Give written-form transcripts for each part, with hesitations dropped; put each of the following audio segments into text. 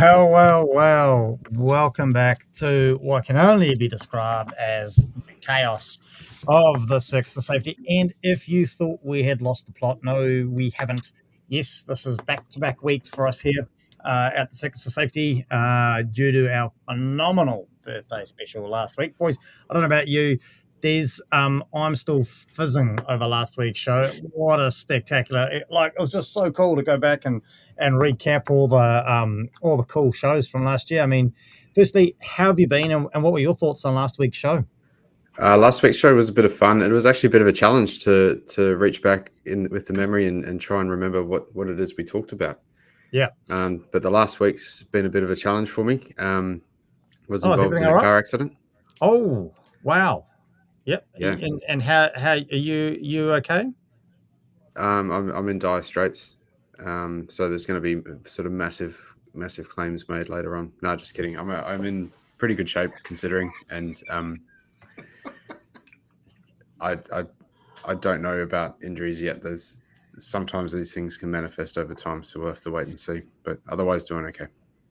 Well. Welcome back to what can only be described as the chaos of the Circus of Safety. And if you thought we had lost the plot, no, we haven't. Yes, this is back-to-back weeks for us here at the Circus of Safety due to our phenomenal birthday special last week. Boys, I don't know about you, Des, I'm still fizzing over last week's show. What a spectacular! It was just so cool to go back and recap all the cool shows from last year. I mean, firstly, how have you been, and what were your thoughts on last week's show? Last week's show was a bit of fun. It was actually a bit of a challenge to reach back in with the memory and try and remember what it is we talked about. Yeah. But the last week's been a bit of a challenge for me. Was involved in a car accident. Oh, wow. Yep. Yeah. And how are you okay? I'm in dire straits. So there's going to be sort of massive claims made later on. No, just kidding. I'm in pretty good shape considering, and I don't know about injuries yet. There's sometimes these things can manifest over time, so we'll have to wait and see. But otherwise, doing okay.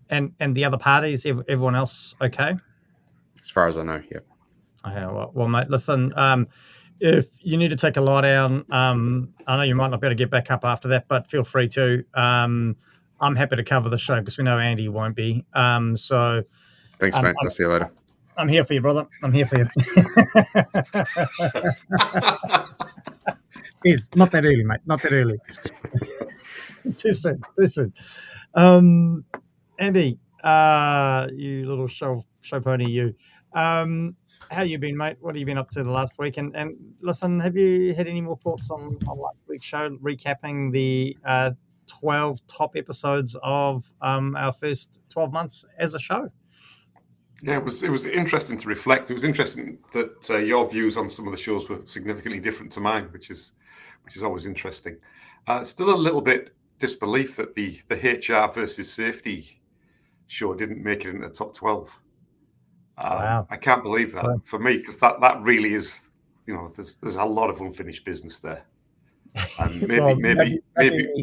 And the other parties, everyone else okay? As far as I know, yeah. Okay, well, mate, listen. If you need to take a lie down, I know you might not be able to get back up after that, but feel free to. I'm happy to cover the show because we know Andy won't be. So thanks, mate. I'll see you later. I'm here for you, brother. I'm here for you. It's not that early, mate. Not that early. Too soon. Andy, you little show pony, you. How you been, mate? What have you been up to the last week? And listen, have you had any more thoughts on last week's show, recapping the 12 top episodes of our first 12 months as a show? Yeah, it was interesting to reflect. It was interesting that your views on some of the shows were significantly different to mine, which is always interesting. Still a little bit disbelief that the HR versus safety show didn't make it into the top 12. Wow. I can't believe that for me, because that really is, there's a lot of unfinished business there. And maybe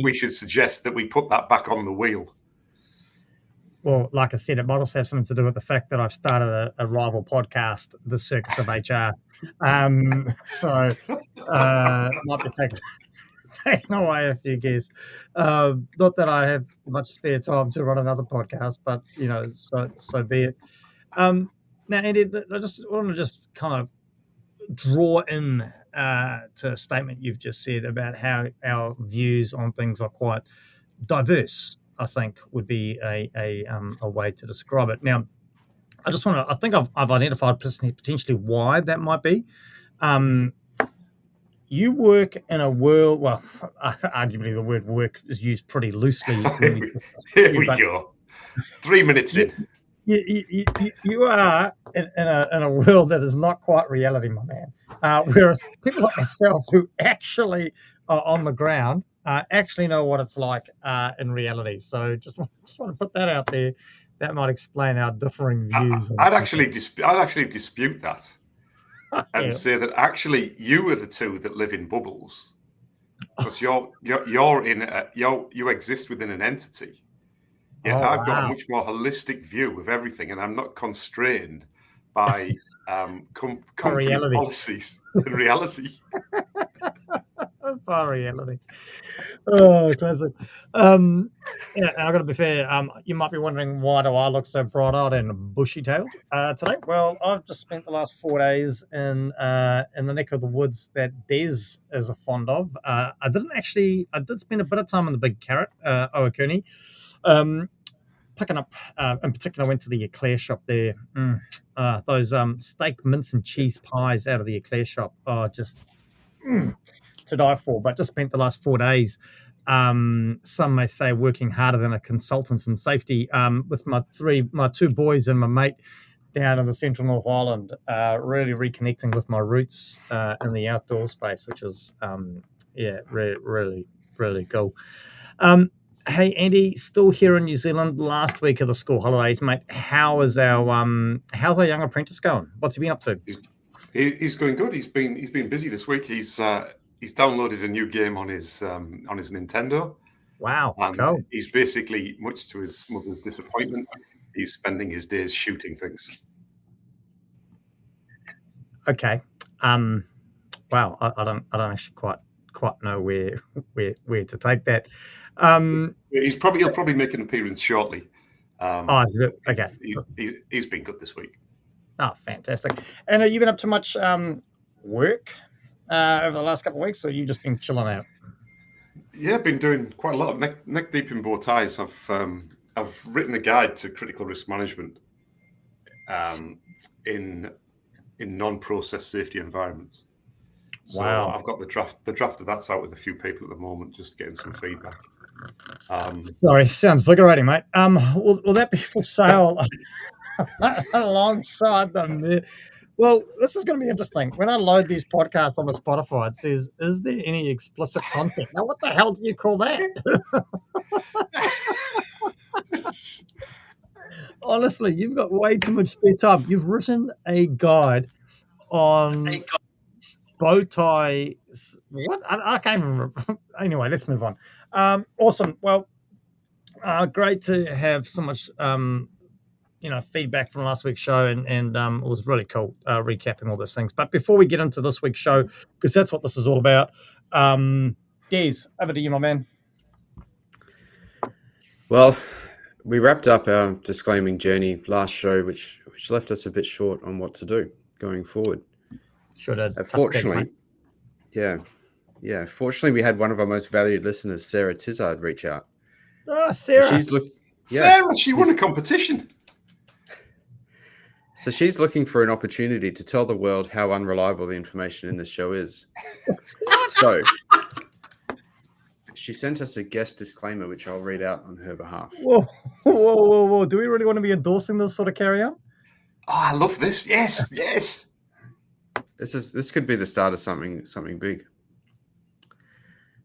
we should suggest that we put that back on the wheel. Well, like I said, it might also have something to do with the fact that I've started a rival podcast, The Circus of HR. So might be taking away a few guests. Not that I have much spare time to run another podcast, but so be it. Now, Andy, I just want to kind of draw in to a statement you've just said about how our views on things are quite diverse, I think would be a way to describe it. Now, I think I've identified potentially why that might be. You work in a world, well, arguably the word work is used pretty loosely. Here we go. 3 minutes in. You are in a world that is not quite reality, my man. Whereas people like myself who actually are on the ground actually know what it's like in reality. So just want to put that out there. That might explain our differing views. I'd actually dispute that and say that actually you are the two that live in bubbles, because you exist within an entity. Yeah, I've got a much more holistic view of everything, and I'm not constrained by company policies in reality. By reality. Oh, classic. I've got to be fair. You might be wondering, why do I look so bright-eyed and bushy-tailed today? Well, I've just spent the last 4 days in the neck of the woods that Des is fond of. I did spend a bit of time in the Big Carrot, Owakuni. Picking up, in particular, I went to the eclair shop there. Those steak, mince, and cheese pies out of the eclair shop are just to die for. But just spent the last 4 days, some may say, working harder than a consultant in safety, with my two boys and my mate down in the Central North Island, really reconnecting with my roots in the outdoor space, which is really, really cool. Hey, Andy, still here in New Zealand, last week of the school holidays, mate. How's our young apprentice going? What's he been up to? He's going good. He's been busy this week. He's downloaded a new game on his Nintendo. Wow. And Cool. he's basically, much to his mother's disappointment, he's spending his days shooting things. Okay. Wow. I don't actually quite know where to take that. He'll probably make an appearance shortly. Okay. He's been good this week. Oh, fantastic. And have you been up to much work over the last couple of weeks, or have you just been chilling out? Yeah, I've been doing quite a lot of neck deep in bow ties. I've written a guide to critical risk management in non-process safety environments. So Wow. I've got the draft of that's out with a few people at the moment, just getting some feedback. Sorry, sounds invigorating, mate. Will that be for sale alongside the? Well, this is going to be interesting. When I load these podcasts on the Spotify, it says, "Is there any explicit content?" Now, what the hell do you call that? Honestly, you've got way too much spare time. You've written a guide on bow ties. What? I can't even remember. Anyway, let's move on. Awesome. Well, great to have so much feedback from last week's show, and it was really cool recapping all those things. But before we get into this week's show, because that's what this is all about, Des, over to you, my man. Well, we wrapped up our disclaiming journey last show, which left us a bit short on what to do going forward. Sure did. Fortunately, fortunately, we had one of our most valued listeners, Sarah Tizard, reach out. Sarah. Sarah, she won a competition. So she's looking for an opportunity to tell the world how unreliable the information in this show is. So she sent us a guest disclaimer, which I'll read out on her behalf. Whoa. Do we really want to be endorsing this sort of carry-on? Oh, I love this. Yes. This could be the start of something big.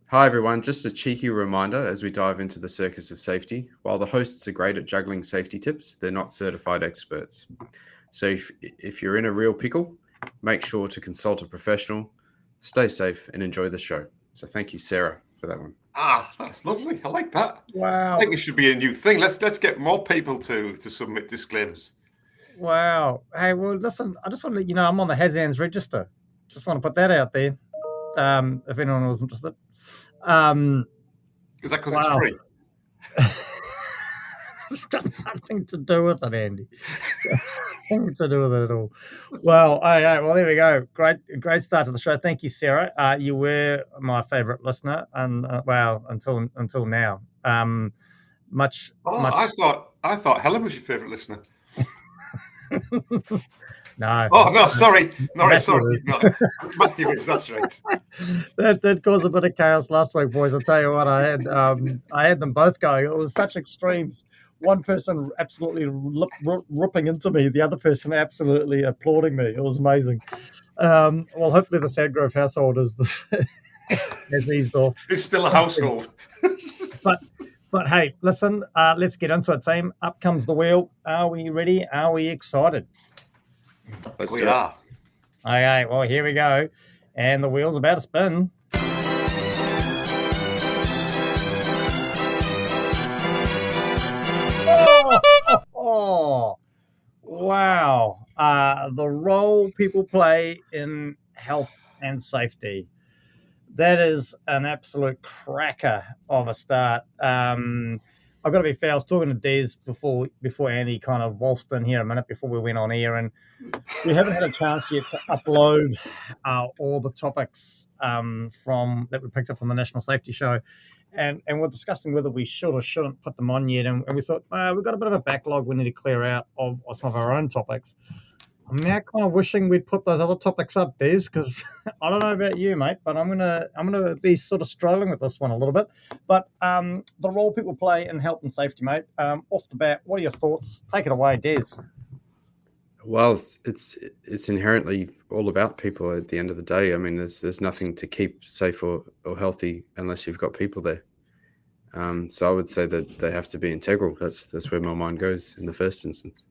Hi, everyone. Just a cheeky reminder as we dive into the Circus of Safety. While the hosts are great at juggling safety tips, they're not certified experts. So if you're in a real pickle, make sure to consult a professional, stay safe, and enjoy the show. So thank you, Sarah, for that one. That's lovely. I like that. Wow. I think it should be a new thing. Let's get more people to submit disclaimers. Wow. Hey, well, listen, I just want to let you know I'm on the Hazans register. Just want to put that out there. If anyone was interested. Is that because it's free? It's got nothing to do with it, Andy. Nothing to do with it at all. Well, okay, well, there we go. Great start to the show. Thank you, Sarah. You were my favorite listener, and until now. Much. I thought Helen was your favorite listener. No. Oh no, sorry. No, sorry. No. Matthew is. That's right. That caused a bit of chaos last week, boys. I'll tell you what, I had them both going. It was such extremes. One person absolutely ripping into me, the other person absolutely applauding me. It was amazing. Well, hopefully the Sadgrove household has eased off. It's still a household. But hey, listen, let's get into it, team. Up comes the wheel. Are we ready? Are we excited? We are. Okay, well, here we go. And the wheel's about to spin. Oh, wow. The role people play in health and safety. That is an absolute cracker of a start. I've got to be fair. I was talking to Des before Andy kind of waltzed in here a minute before we went on air, and we haven't had a chance yet to upload all the topics from that we picked up from the National Safety Show, and we're discussing whether we should or shouldn't put them on yet. And we thought we've got a bit of a backlog we need to clear out of some of our own topics. I'm now kind of wishing we'd put those other topics up, Des, because I don't know about you, mate, but I'm gonna be sort of struggling with this one a little bit. But the role people play in health and safety, mate. Off the bat, what are your thoughts? Take it away, Des. Well, it's inherently all about people at the end of the day. I mean, there's nothing to keep safe or healthy unless you've got people there. So I would say that they have to be integral. That's where my mind goes in the first instance.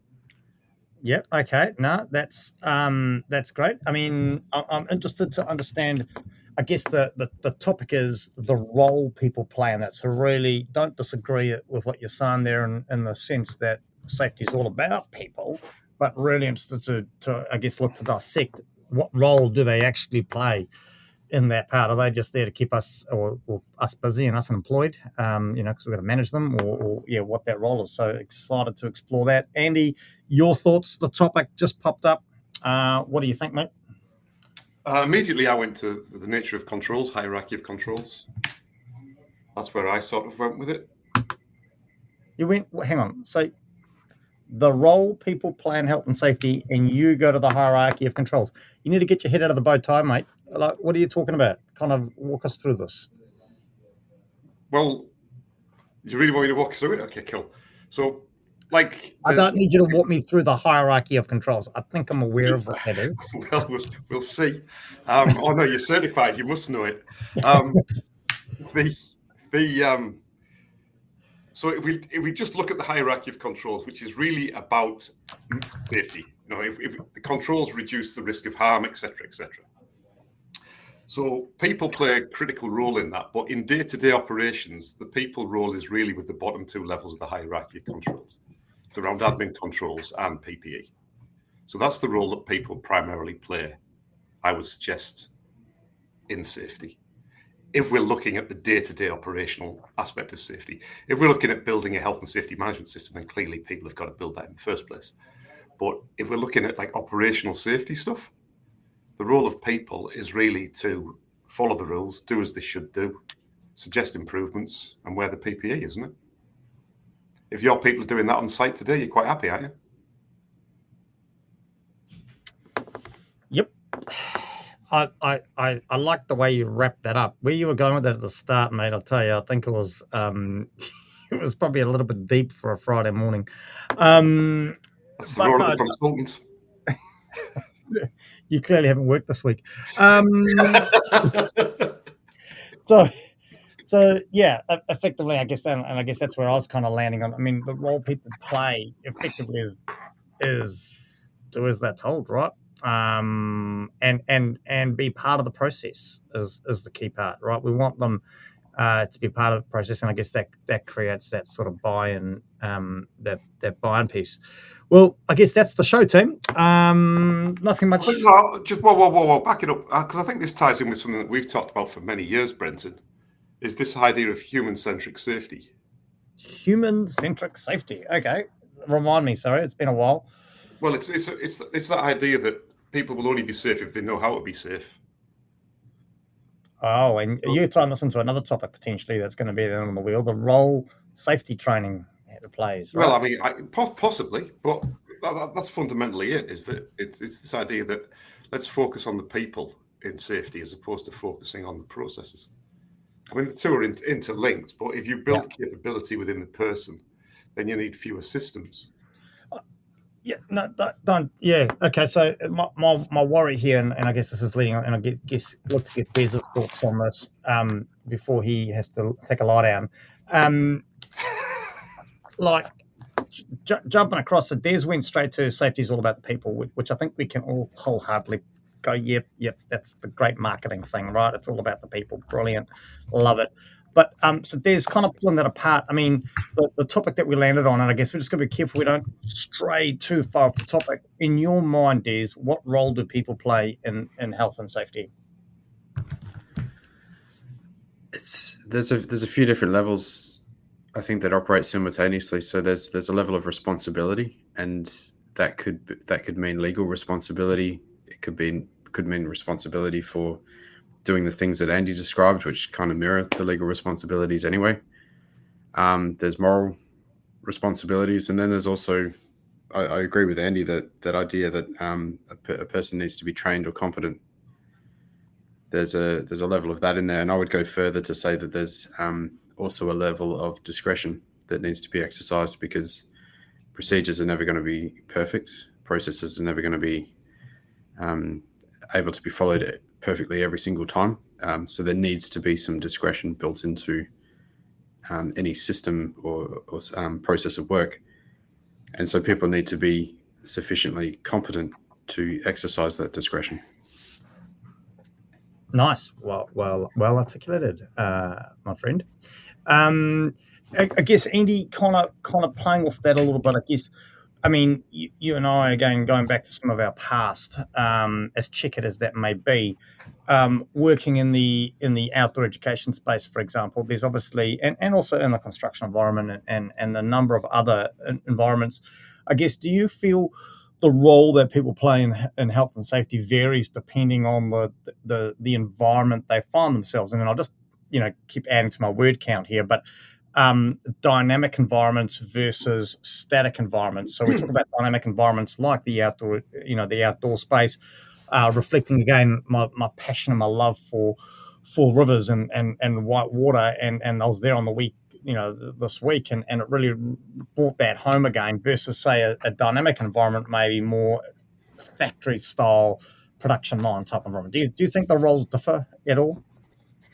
Yeah. Okay. No, that's great. I mean, I'm interested to understand. I guess the topic is the role people play in that. So really, don't disagree with what you're saying there, in the sense that safety is all about people, but really interested to I guess look to dissect what role do they actually play in that part? Are they just there to keep us or us busy and us employed? Because we've got to manage them, or yeah, what that role is. So excited to explore that. Andy, your thoughts? The topic just popped up. What do you think, mate? Immediately, I went to the nature of controls, hierarchy of controls. That's where I sort of went with it. You went. Hang on. So the role people play in health and safety, and you go to the hierarchy of controls. You need to get your head out of the bow tie, mate. Like, what are you talking about? Kind of walk us through this. Well, do you really want me to walk through it? Okay, cool. So, like, I don't need you to walk me through the hierarchy of controls. I think I'm aware of what that is. Well, we'll see. Oh no, you're certified. You must know it. So if we just look at the hierarchy of controls, which is really about safety, if the controls reduce the risk of harm, etc., etc. So people play a critical role in that, but in day-to-day operations, the people role is really with the bottom two levels of the hierarchy of controls. It's around admin controls and PPE. So that's the role that people primarily play, I would suggest, in safety. If we're looking at the day-to-day operational aspect of safety, if we're looking at building a health and safety management system, then clearly people have got to build that in the first place. But if we're looking at like operational safety stuff, the role of people is really to follow the rules, do as they should do, suggest improvements, and wear the PPE, isn't it? If your people are doing that on site today, you're quite happy, aren't you? Yep. I like the way you wrapped that up. Where you were going with that at the start, mate, I'll tell you, I think it was it was probably a little bit deep for a Friday morning. That's the role of the consultant. You clearly haven't worked this week. So yeah, effectively, I guess and I guess that's where I was kind of landing on. I mean, the role people play effectively is do as they're told, right? And be part of the process is the key part, right? We want them to be part of the process, and I guess that creates that sort of buy-in, that buy-in piece. Well, I guess that's the show, team. Nothing much. Just whoa, back it up, because I think this ties in with something that we've talked about for many years, Brenton. Is this idea of human-centric safety? Human-centric safety. Okay, remind me. Sorry, it's been a while. Well, it's that idea that people will only be safe if they know how to be safe. Oh, and you're tying this into another topic potentially that's going to be on the wheel: the role safety training it plays. Right? Well, I mean, possibly, but that's fundamentally it. Is that it's this idea that let's focus on the people in safety as opposed to focusing on the processes. I mean, the two are interlinked, but if you build capability within the person, then you need fewer systems. Yeah, no, don't. Yeah, okay. So my worry here, and I guess this is leading on, and I guess let's get Bez's thoughts on this before he has to take a lie down. Like jumping across, so Des went straight to safety is all about the people, which I think we can all wholeheartedly go, yep, that's the great marketing thing, right? It's all about the people. Brilliant. Love it. But so Des, kind of pulling that apart, I mean, the topic that we landed on, and I guess we're just going to be careful we don't stray too far off the topic. In your mind, Des, what role do people play in health and safety? There's a few different levels, I think, that operate simultaneously. So there's a level of responsibility, and that could mean legal responsibility. It could mean responsibility for doing the things that Andy described, which kind of mirror the legal responsibilities anyway. There's moral responsibilities, and then there's also, I agree with Andy that idea that a person needs to be trained or competent. There's a level of that in there, and I would go further to say that there's also a level of discretion that needs to be exercised, because procedures are never going to be perfect. Processes are never going to be able to be followed perfectly every single time. So there needs to be some discretion built into any system or process of work. And so people need to be sufficiently competent to exercise that discretion. Nice. Well articulated, my friend. I guess Andy, kind of playing off that a little bit. I guess, I mean, you and I, again, going back to some of our past, as checkered as that may be, working in the outdoor education space, for example, there's obviously, and also in the construction environment and a number of other environments. I guess, do you feel the role that people play in health and safety varies depending on the environment they find themselves in? And I'll just keep adding to my word count here, but dynamic environments versus static environments. So we talk about dynamic environments like the outdoor space, reflecting again my passion and my love for rivers and white water, and I was there on the week this week, and it really brought that home again, versus say a dynamic environment, maybe more factory style production line type environment. Do you think the roles differ at all?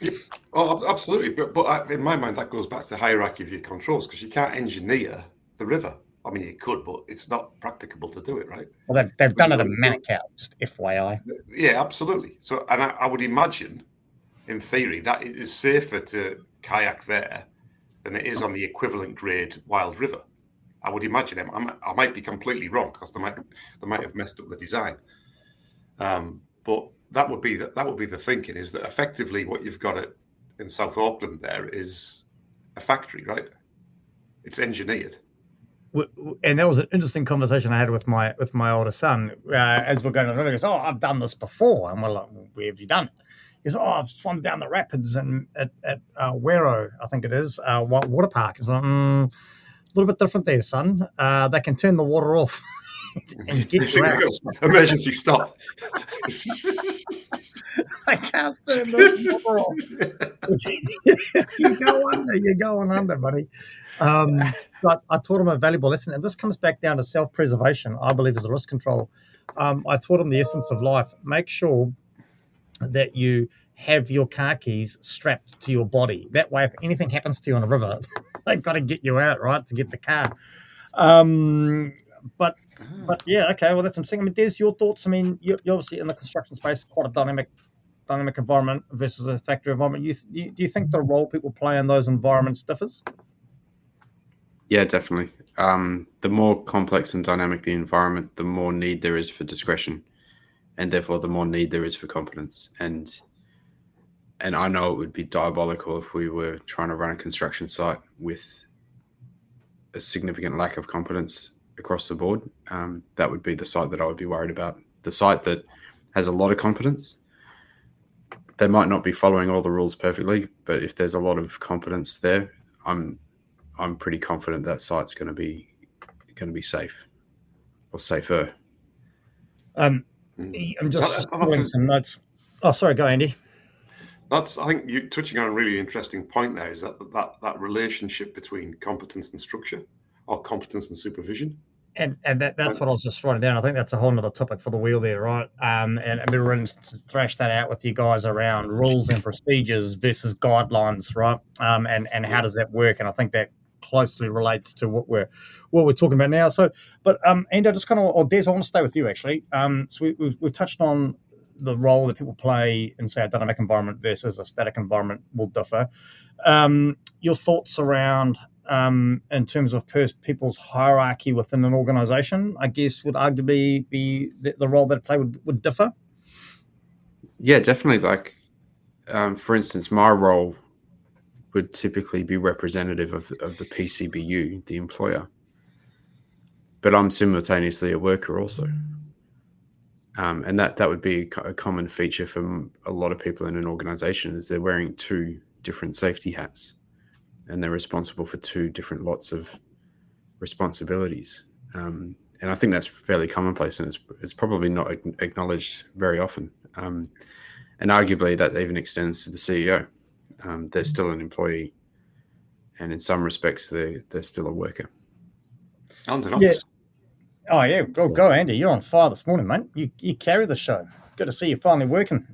Yeah. Oh, absolutely. But in my mind, that goes back to the hierarchy of your controls, because you can't engineer the river. I mean, you could, but it's not practicable to do it, right? Well, they've done it in Manukau, just FYI. Yeah, absolutely. So, and I would imagine, in theory, that it is safer to kayak there than it is on the equivalent grade Wild River. I would imagine. I might be completely wrong, because they might have messed up the design. But that would be the thinking, is that effectively what you've got in South Auckland there is a factory, right? It's engineered. And that was an interesting conversation I had with my older son as we're going along. He goes, "Oh, I've done this before," and we're like, well, "Where have you done it?" He goes, "Oh, I've swum down the rapids at Wero, I think it is, water park." He's like, a little bit different there, son. They can turn the water off and get you out. Emergency stop. I can't turn the water off. You're going under, buddy. But I taught him a valuable lesson, and this comes back down to self-preservation, I believe, as a risk control. I taught him the essence of life. Make sure that you have your car keys strapped to your body. That way, if anything happens to you on a river, they've got to get you out, right, to get the car. But yeah, okay, well, that's interesting. I mean, Des, your thoughts? I mean, you're obviously in the construction space, quite a dynamic environment versus a factory environment. Do you think the role people play in those environments differs? Yeah, definitely. The more complex and dynamic the environment, the more need there is for discretion, and therefore the more need there is for competence. And I know it would be diabolical if we were trying to run a construction site with a significant lack of competence across the board. That would be the site that I would be worried about. The site that has a lot of competence, they might not be following all the rules perfectly, but if there's a lot of competence there, I'm pretty confident that site's going to be safe or safer. I'm just pulling some notes. Oh, sorry, go, Andy. I think you're touching on a really interesting point there, is that relationship between competence and structure, or competence and supervision. And that's what I was just writing down. I think that's a whole other topic for the wheel there, right? And I've been willing to thrash that out with you guys around rules and procedures versus guidelines, right? And how does that work? And I think that closely relates to what we're talking about now. So, but Andy, I just kind of, or Des, I want to stay with you actually. So we've touched on the role that people play in, say, a dynamic environment versus a static environment will differ. Your thoughts around, in terms of people's hierarchy within an organization, I guess, would arguably be the role that play would differ? Yeah, definitely. Like, for instance, my role would typically be representative of the PCBU, the employer. But I'm simultaneously a worker also. And that would be a common feature for a lot of people in an organization, is they're wearing two different safety hats, and they're responsible for two different lots of responsibilities. And I think that's fairly commonplace, and it's probably not acknowledged very often. And arguably that even extends to the CEO. They're still an employee, and in some respects they're still a worker. And an officer. Oh yeah, go Andy. You're on fire this morning, mate. You carry the show. Good to see you finally working.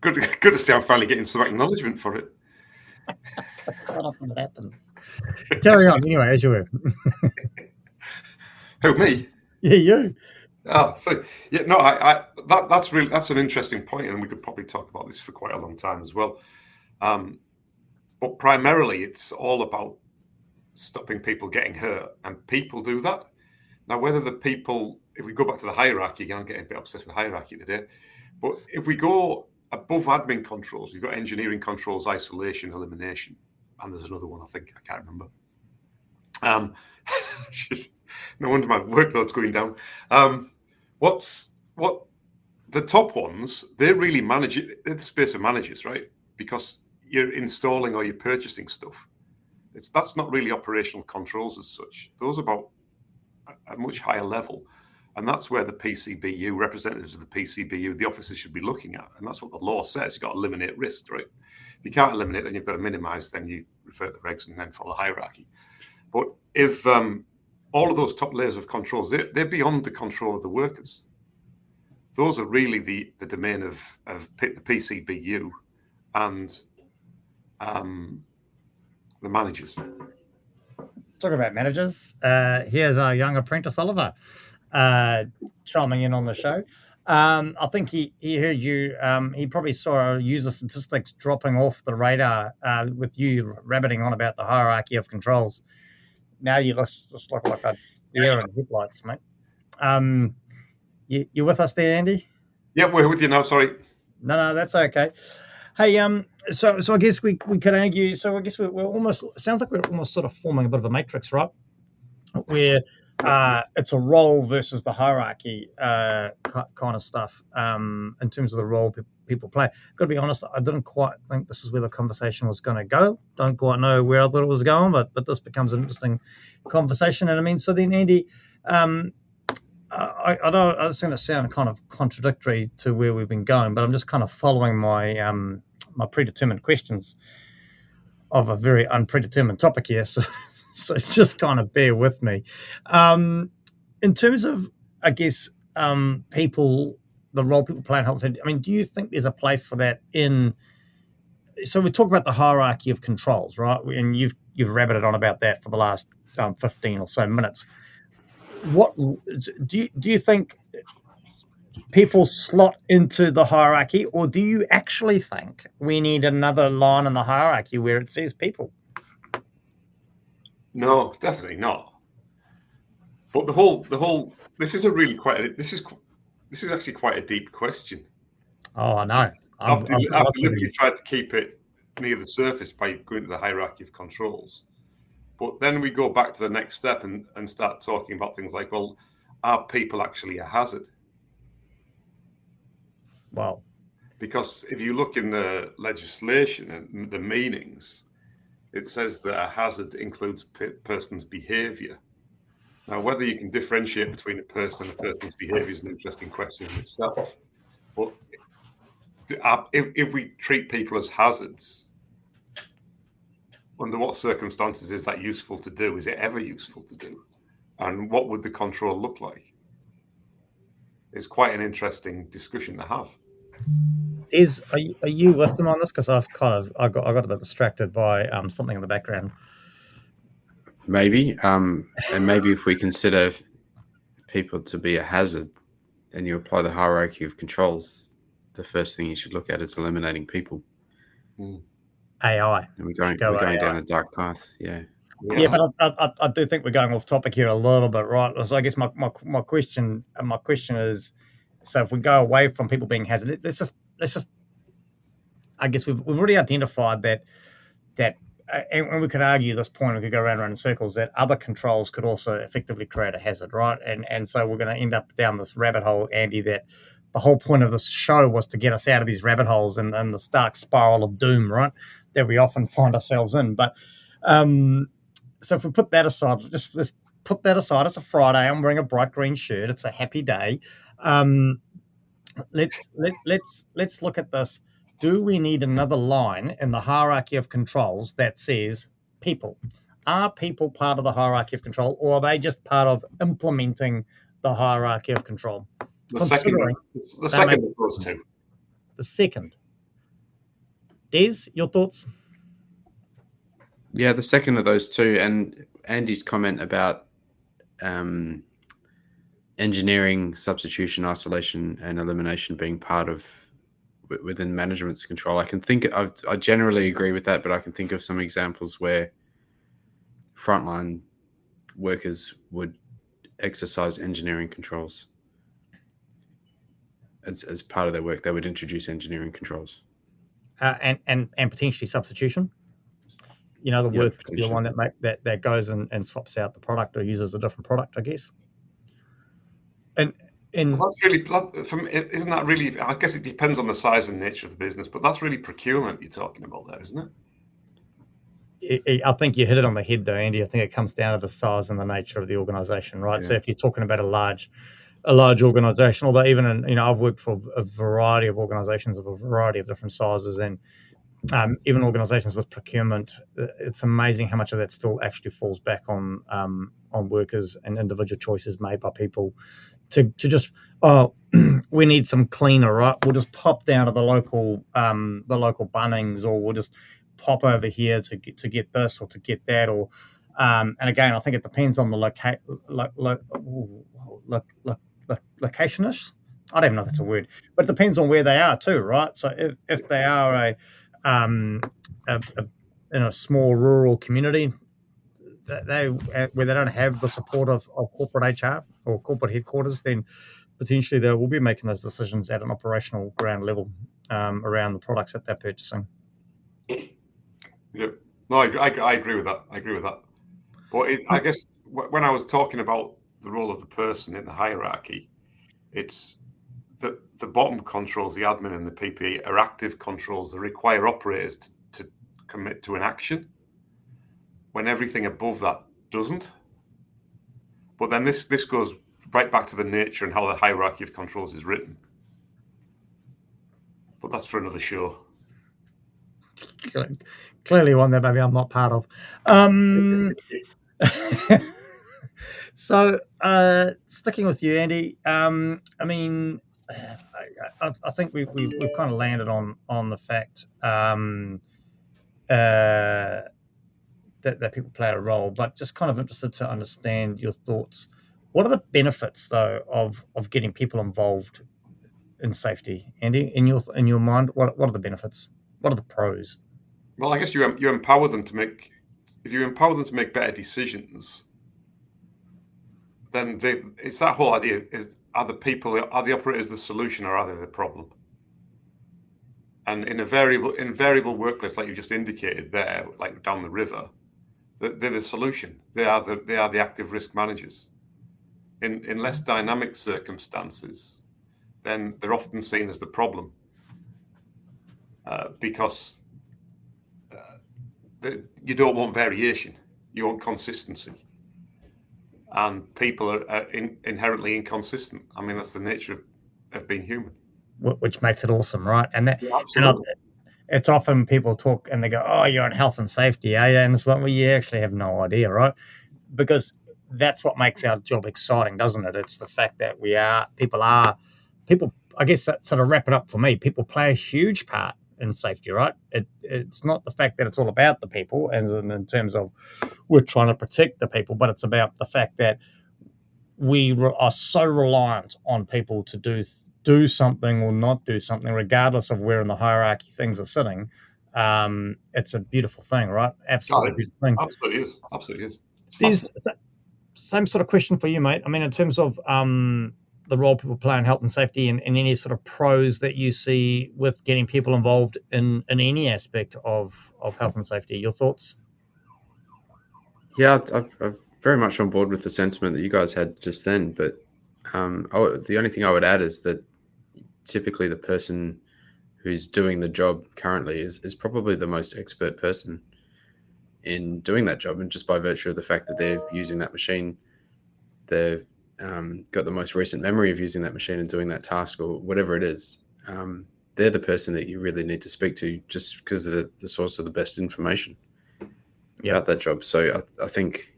Good to see I'm finally getting some acknowledgement for it. Quite often it happens. Carry on anyway, as you were. Who, me? Yeah, you. So yeah, no, that's an interesting point, and we could probably talk about this for quite a long time as well. But primarily, it's all about stopping people getting hurt, and people do that. Now, whether the people, if we go back to the hierarchy, I'm getting a bit obsessed with the hierarchy today, but if we go above admin controls, you've got engineering controls, isolation, elimination, and there's another one, I think, I can't remember. No wonder my workload's going down. What the top ones, they really manage it. They're the space of managers, right? Because you're installing or you're purchasing stuff. That's not really operational controls as such. Those are about a much higher level. And that's where the PCBU, representatives of the PCBU, the officers should be looking at. And that's what the law says. You've got to eliminate risk, right? If you can't eliminate, then you've got to minimize, then you refer to the regs and then follow hierarchy. But if all of those top layers of controls, they're beyond the control of the workers. Those are really the domain of the PCBU and the managers. Talking about managers, here's our young apprentice Oliver chiming in on the show. I think he heard you. He probably saw user statistics dropping off the radar with you rabbiting on about the hierarchy of controls. Now you just look like a deer in headlights, mate. You with us there, Andy? Yeah, we're with you now. Sorry. No, that's okay. Hey, so I guess we could argue. So I guess we're almost, sounds like we're almost sort of forming a bit of a matrix, right? Where it's a role versus the hierarchy kind of stuff in terms of the role people play. Got to be honest, I didn't quite think this is where the conversation was going to go. Don't quite know where I thought it was going, but this becomes an interesting conversation. And I mean, so then Andy, I don't. It's going to sound kind of contradictory to where we've been going, but I'm just kind of following my my predetermined questions of a very unpredetermined topic here. So just kind of bear with me. In terms of, I guess, people, the role people play in health. I mean, do you think there's a place for that in? So we talk about the hierarchy of controls, right? And you've rabbited on about that for the last 15 or so minutes. What do you think people slot into the hierarchy, or do you actually think we need another line in the hierarchy where it says people? No, definitely not. But the whole this is a really this is actually quite a deep question. Oh, I know. I've deliberately tried to keep it near the surface by going to the hierarchy of controls. But then we go back to the next step and start talking about things like, well, are people actually a hazard? Wow. Because if you look in the legislation and the meanings, it says that a hazard includes person's behaviour. Now, whether you can differentiate between a person and a person's behaviour is an interesting question in itself. But if we treat people as hazards, under what circumstances is that useful to do? Is it ever useful to do? And what would the control look like? It's quite an interesting discussion to have. Are you with them on this? Because I got a bit distracted by something in the background. Maybe, and maybe if we consider people to be a hazard, and you apply the hierarchy of controls, the first thing you should look at is eliminating people. AI. And we're going down a dark path. Yeah, but I do think we're going off topic here a little bit, right? So I guess my question is, so if we go away from people being hazard, let's just I guess we've already identified that and we could argue this point, we could go around in circles, that other controls could also effectively create a hazard, right? And so we're going to end up down this rabbit hole, Andy, that the whole point of this show was to get us out of these rabbit holes and the dark spiral of doom, right, that we often find ourselves in. But so if we put that aside, let's put that aside. It's a Friday. I'm wearing a bright green shirt. It's a happy day. Let's look at this. Do we need another line in the hierarchy of controls that says people? Are people part of the hierarchy of control, or are they just part of implementing the hierarchy of control? The second of those two. The second. Des, your thoughts? Yeah, the second of those two, and Andy's comment about engineering, substitution, isolation, and elimination being part of within management's control. I generally agree with that, but I can think of some examples where frontline workers would exercise engineering controls as part of their work. They would introduce engineering controls. And potentially substitution. The worker could be the one that goes and swaps out the product or uses a different product, I guess. And that's really, isn't that really? I guess it depends on the size and nature of the business, but that's really procurement you're talking about there, isn't it? I think you hit it on the head, though, Andy. I think it comes down to the size and the nature of the organisation, right? Yeah. So if you're talking about a large organisation, although even I've worked for a variety of organisations of a variety of different sizes, and even organisations with procurement, it's amazing how much of that still actually falls back on workers and individual choices made by people to just, we need some cleaner, right? We'll just pop down to the local Bunnings, or we'll just pop over here to get this or to get that, or and again, I think it depends on the locationists. I don't even know if that's a word, but it depends on where they are too, right? So if they are in a small rural community, where they don't have the support of corporate HR or corporate headquarters, then potentially they will be making those decisions at an operational ground level around the products that they're purchasing. Yeah, no, I agree with that. But I guess when I was talking about the role of the person in the hierarchy, it's that the bottom controls, the admin and the PPE, are active controls that require operators to commit to an action, when everything above that doesn't. But then this goes right back to the nature and how the hierarchy of controls is written. But that's for another show. Clearly one that maybe I'm not part of. So sticking with you, Andy, I think we've kind of landed on the fact that people play a role, but just kind of interested to understand your thoughts. What are the benefits, though, of getting people involved in safety, Andy? In your mind, what are the benefits? What are the pros? Well, I guess you empower them to make. If you empower them to make better decisions, then it's that whole idea: are the operators the solution, or are they the problem? And in a variable workplace, like you just indicated there, like down the river, they're the solution. They are the active risk managers. In less dynamic circumstances, then they're often seen as the problem, because you don't want variation, you want consistency, and people are inherently inconsistent. I mean, that's the nature of being human, which makes it awesome, right? And that, it's often people talk and they go, "Oh, you're on health and safety, are you?" And it's like, well, you actually have no idea, right? Because that's what makes our job exciting, doesn't it? It's the fact that people. I guess that sort of wrap it up for me. People play a huge part in safety, right? It's not the fact that it's all about the people, and in terms of we're trying to protect the people, but it's about the fact that we are so reliant on people to do something or not do something, regardless of where in the hierarchy things are sitting. It's a beautiful thing, right? Absolutely beautiful thing. Absolutely is. There's same sort of question for you, mate. I mean, in terms of the role people play in health and safety, and any sort of pros that you see with getting people involved in any aspect of health and safety, your thoughts? Yeah, I'm very much on board with the sentiment that you guys had just then, but the only thing I would add is that typically the person who's doing the job currently is probably the most expert person in doing that job, and just by virtue of the fact that they're using that machine, they've got the most recent memory of using that machine and doing that task or whatever it is. They're the person that you really need to speak to, just because they're the source of the best information about that job. So I think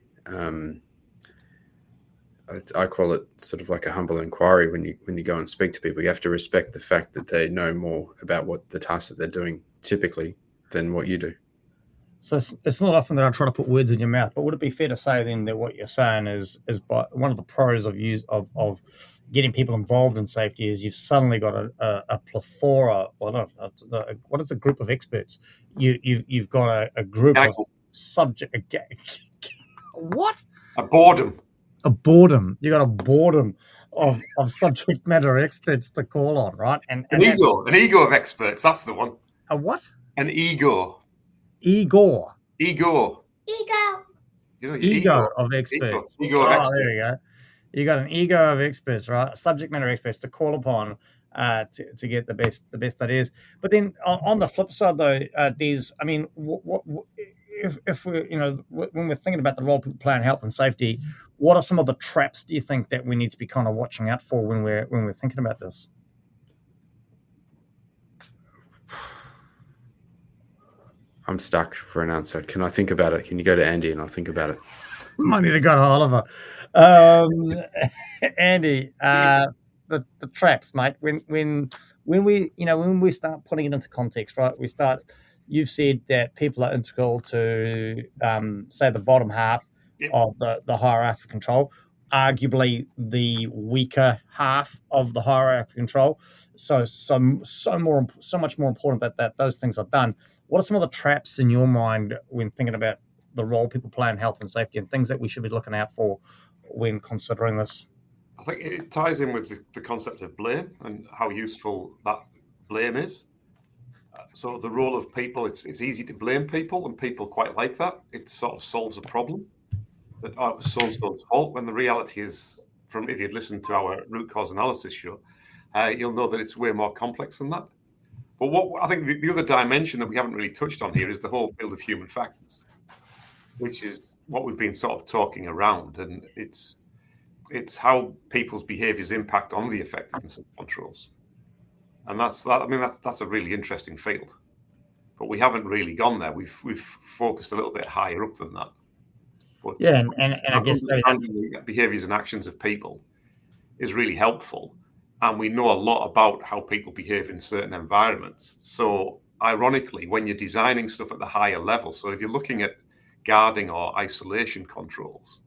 I call it sort of like a humble inquiry. When you go and speak to people, you have to respect the fact that they know more about what the task that they're doing typically than what you do. So it's not often that I try to put words in your mouth, but would it be fair to say then that what you're saying is by one of the pros of getting people involved in safety is you've suddenly got a plethora, what is a group of experts? You've got a group of subject. What? A boredom. A boredom. You got a boredom of subject matter experts to call on, right? And an ego of experts. That's the one. A what? An ego. Ego. Ego. You know, ego of experts. Ego of experts. There you go. You got an ego of experts, right? Subject matter experts to call upon to get the best ideas. But then on the flip side, though, if we're when we're thinking about the role people play in health and safety, what are some of the traps do you think that we need to be kind of watching out for when we're thinking about this? I'm stuck for an answer. Can I think about it? Can you go to Andy and I'll think about it? I need to go to Oliver. Andy, the traps, mate. When we start putting it into context, right? You've said that people are integral to say the bottom half of the hierarchy of control, arguably the weaker half of the hierarchy of control. So much more important that those things are done. What are some of the traps in your mind when thinking about the role people play in health and safety and things that we should be looking out for when considering this? I think it ties in with the concept of blame and how useful that blame is. So the role of people, it's easy to blame people, and people quite like that. It sort of solves a problem that it was so-and-so's fault, when the reality is, if you'd listened to our root cause analysis show, you'll know that it's way more complex than that. But what I think the other dimension that we haven't really touched on here is the whole field of human factors, which is what we've been sort of talking around, and it's how people's behaviours impact on the effectiveness of controls. And that's a really interesting field, but we haven't really gone there. We've focused a little bit higher up than that. But yeah, and I guess understanding the behaviours and actions of people is really helpful, and we know a lot about how people behave in certain environments. So ironically, when you're designing stuff at the higher level, so if you're looking at guarding or isolation controls,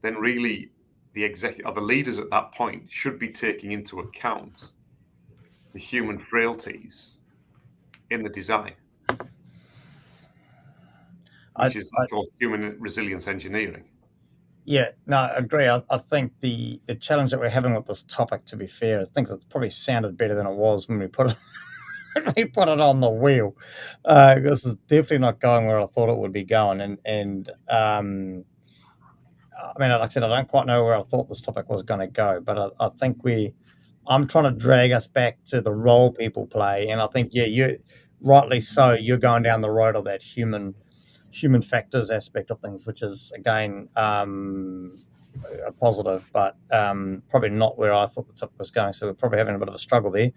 then really the leaders at that point should be taking into account the human frailties in the design, which is called human resilience engineering. Yeah, no, I agree. I think the challenge that we're having with this topic, to be fair, I think it's probably sounded better than it was when we put it on the wheel. This is definitely not going where I thought it would be going, and like I said, I don't quite know where I thought this topic was going to go, but I think I'm trying to drag us back to the role people play, and I think you rightly so. You're going down the road of that human factors aspect of things, which is again a positive, but probably not where I thought the topic was going. So we're probably having a bit of a struggle there.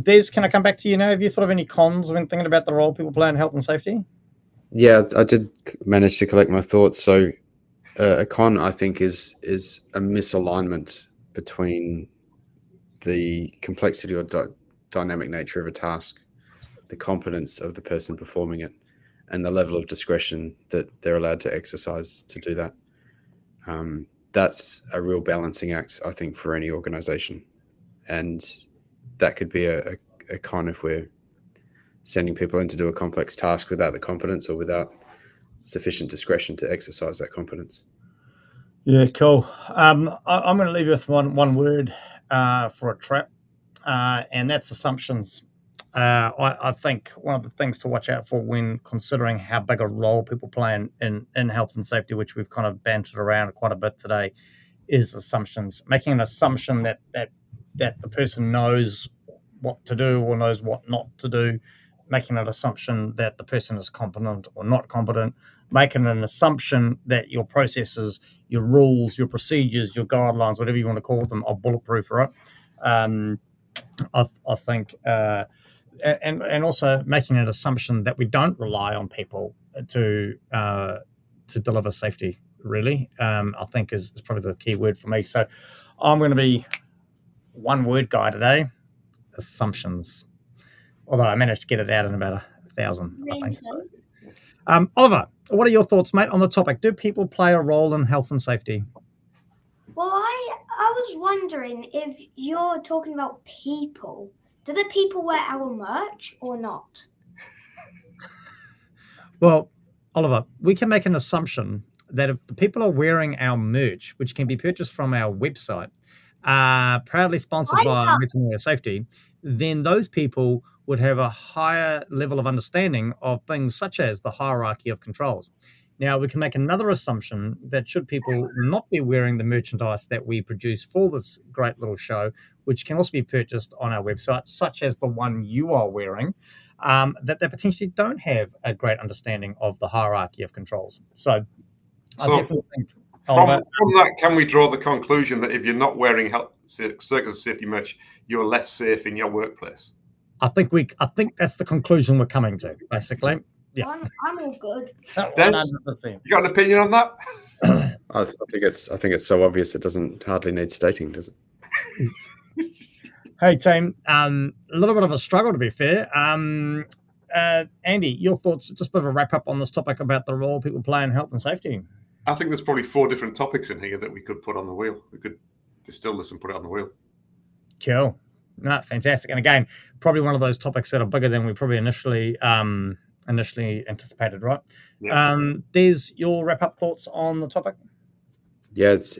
Des, can I come back to you now? Have you thought of any cons when thinking about the role people play in health and safety? Yeah, I did manage to collect my thoughts. So a con, I think, is a misalignment between the complexity or dynamic nature of a task, the competence of the person performing it, and the level of discretion that they're allowed to exercise to do that. That's a real balancing act, I think, for any organization. And that could be a con if we're sending people in to do a complex task without the competence or without sufficient discretion to exercise that competence. Yeah, cool. I'm going to leave you with one word for a trap, and that's assumptions. I think one of the things to watch out for when considering how big a role people play in health and safety, which we've kind of bantered around quite a bit today, is assumptions. Making an assumption that the person knows what to do or knows what not to do, making an assumption that the person is competent or not competent, making an assumption that your processes, your rules, your procedures, your guidelines, whatever you want to call them, are bulletproof, right? I think, and also making an assumption that we don't rely on people to deliver safety. Really, I think is probably the key word for me. So, I'm going to be one word guy today: assumptions. Although I managed to get it out in about 1,000, I think. So. Oliver, what are your thoughts, mate, on the topic? Do people play a role in health and safety? Well, I was wondering if you're talking about people. Do the people wear our merch or not? Well, Oliver, we can make an assumption that if the people are wearing our merch, which can be purchased from our website, proudly sponsored by Veterinary Safety, then those people would have a higher level of understanding of things such as the hierarchy of controls. Now, we can make another assumption that should people not be wearing the merchandise that we produce for this great little show, which can also be purchased on our website, such as the one you are wearing, that they potentially don't have a great understanding of the hierarchy of controls. So I definitely think from that, can we draw the conclusion that if you're not wearing Circus of Safety merch, you're less safe in your workplace? I think that's the conclusion we're coming to, basically. Yeah. I'm all good. 100%. You got an opinion on that? I think it's so obvious it doesn't hardly need stating, does it? Hey team, a little bit of a struggle to be fair. Andy, your thoughts? Just a bit of a wrap up on this topic about the role people play in health and safety. I think there's probably 4 different topics in here that we could put on the wheel. We could distill this and put it on the wheel. Cool. No, fantastic. And again, probably one of those topics that are bigger than we probably initially anticipated, right? Yeah. There's your wrap up thoughts on the topic. Yeah, it's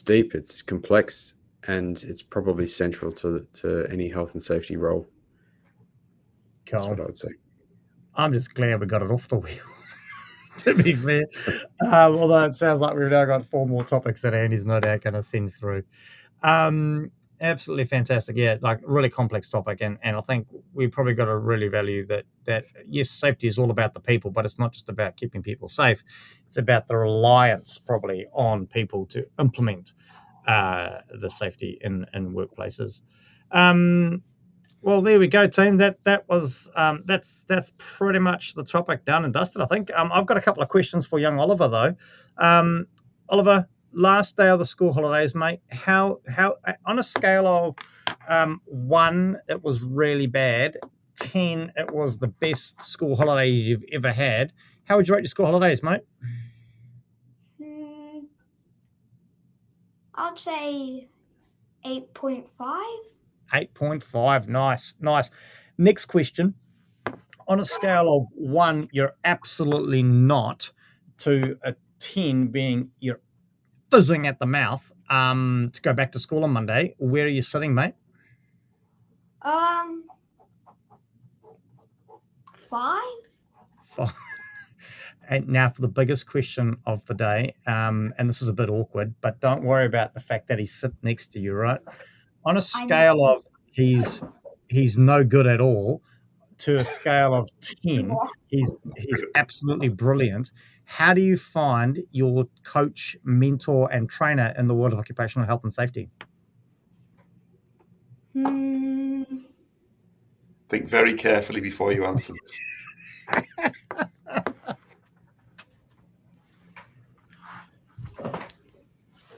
deep, it's complex, and it's probably central to any health and safety role. Cool. That's what I would say. I'm just glad we got it off the wheel. To be fair, although it sounds like we've now got 4 more topics that Andy's no doubt going to send through. Absolutely fantastic. Yeah, like really complex topic, and I think we probably got to really value that yes, safety is all about the people, but it's not just about keeping people safe. It's about the reliance probably on people to implement the safety in workplaces. Well, there we go, team. That's pretty much the topic done and dusted, I think. I've got a couple of questions for young Oliver though. Oliver, last day of the school holidays, mate. How on a scale of 1, it was really bad. 10, it was the best school holidays you've ever had. How would you rate your school holidays, mate? I'd say 8.5. 8.5. Nice. Next question. On a scale of 1, you're absolutely not, to a 10 being you're fizzing at the mouth to go back to school on Monday, where are you sitting, mate? 5. And now for the biggest question of the day, and this is a bit awkward, but don't worry about the fact that he's sitting next to you, right? On a scale of he's no good at all to a scale of 10, he's absolutely brilliant. How do you find your coach, mentor, and trainer in the world of occupational health and safety? Think very carefully before you answer this.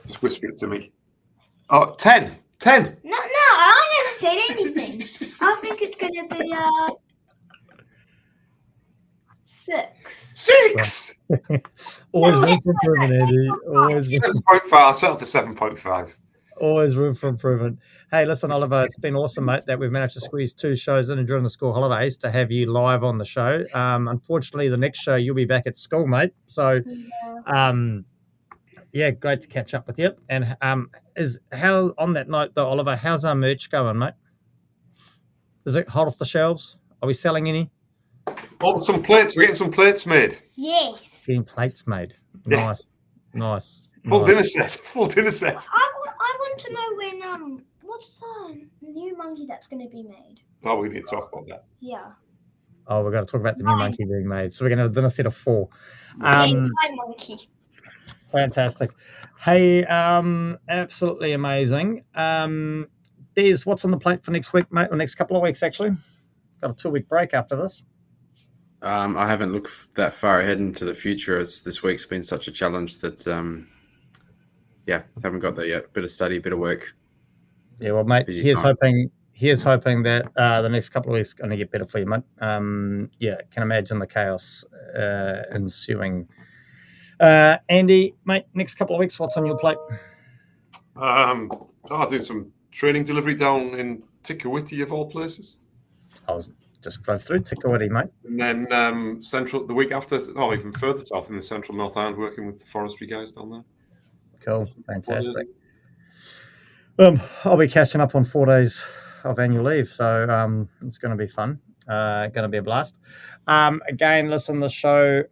Just whisper it to me. Oh, 10. No, I never said anything. I think it's going to be 6. 6. Always room for improvement, Andy. 7.5. I'll settle for 7.5. Always room for improvement. Hey, listen, Oliver, it's been awesome, mate, that we've managed to squeeze 2 shows in during the school holidays to have you live on the show. Unfortunately, the next show you'll be back at school, mate. So, yeah, great to catch up with you. And on that note, though, Oliver, how's our merch going, mate? Is it hot off the shelves? Are we selling any? Oh, some plates. We're getting some plates made. Yes. Getting plates made. Yeah. Nice. Full dinner set. I want to know when what's the new monkey that's going to be made? Oh, we need to talk about that. Yeah. Oh, we're going to talk about the new monkey being made. So we're going to have a dinner set of 4. Monkey. Fantastic. Hey, absolutely amazing. Des, what's on the plate for next week, mate? Or next couple of weeks, actually? Got a 2-week break after this. I haven't looked that far ahead into the future, as this week's been such a challenge that, haven't got there yet. Bit of study, bit of work. Yeah, well, mate, Busy here's time. here's hoping that the next couple of weeks are going to get better for you, mate. Yeah, can imagine the chaos ensuing. Andy, mate, next couple of weeks, what's on your plate? I'll do some training delivery down in Tikawiti, of all places. I was just drove through Tikawiti, mate. And then central the week after, even further south in the central North Island, working with the forestry guys down there. Cool, fantastic. I'll be catching up on 4 days of annual leave, so it's going to be fun. Going to be a blast. Again, listen, the show,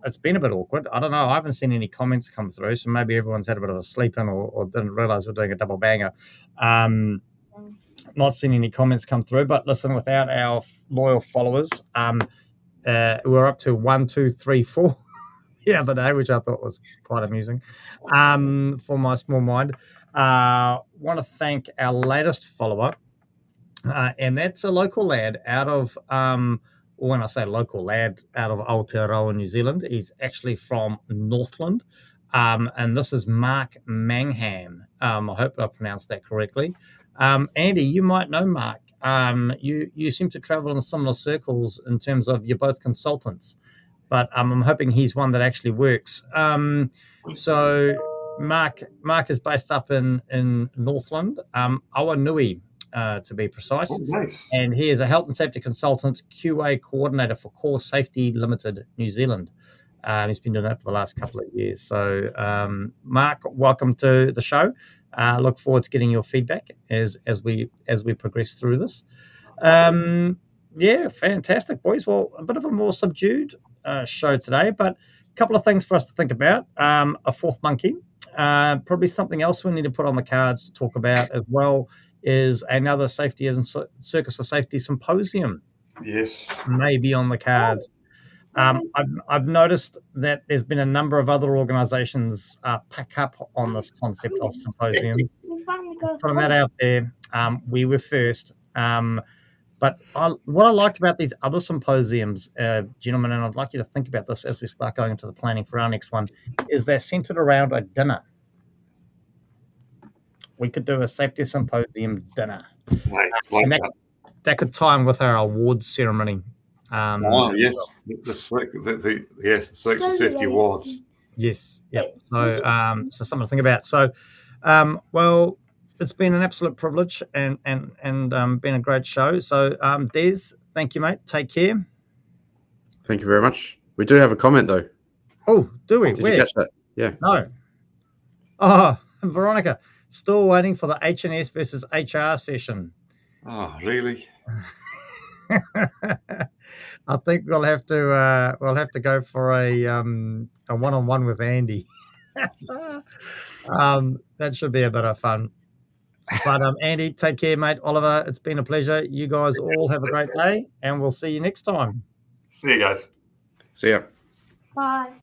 it's been a bit awkward. I don't know. I haven't seen any comments come through, so maybe everyone's had a bit of a sleep in or didn't realize we're doing a double banger. Not seen any comments come through, but listen, without our loyal followers, we're up to 1, 2, 3, 4 the other day, which I thought was quite amusing for my small mind. Want to thank our latest follower, and that's a local lad out of, when I say local lad, out of Aotearoa, New Zealand. He's actually from Northland, and this is Mark Mangham. I hope I pronounced that correctly. Andy, you might know Mark. You seem to travel in similar circles in terms of you're both consultants, but I'm hoping he's one that actually works. So Mark is based up in Northland, Awanui, to be precise. Oh, nice. And he is a health and safety consultant, QA coordinator for Core Safety Limited, New Zealand. He's been doing that for the last couple of years. So, Mark, welcome to the show. Look forward to getting your feedback as we progress through this. Yeah, fantastic, boys. Well, a bit of a more subdued show today, but a couple of things for us to think about. A fourth monkey, probably something else we need to put on the cards to talk about as well is another safety and Circus of Safety symposium. Yes, maybe on the cards. I've noticed that there's been a number of other organisations pick up on this concept of symposiums. Putting that out there, we were first. But what I liked about these other symposiums, gentlemen, and I'd like you to think about this as we start going into the planning for our next one, is they're centred around a dinner. We could do a safety symposium dinner. Like that could tie in with our awards ceremony. Yes, the Circus of Safety Awards. Yes, yep. So something to think about. So, well, it's been an absolute privilege and been a great show. So, Des, thank you, mate. Take care. Thank you very much. We do have a comment though. Oh, do we? Did you catch that? Yeah. No. Oh, Veronica, still waiting for the H&S versus HR session. Oh, really? I think we'll have to go for a one-on-one with Andy. That should be a bit of fun. But Andy, take care, mate. Oliver, it's been a pleasure. You guys all have a great day, and we'll see you next time. See you guys. See ya. Bye.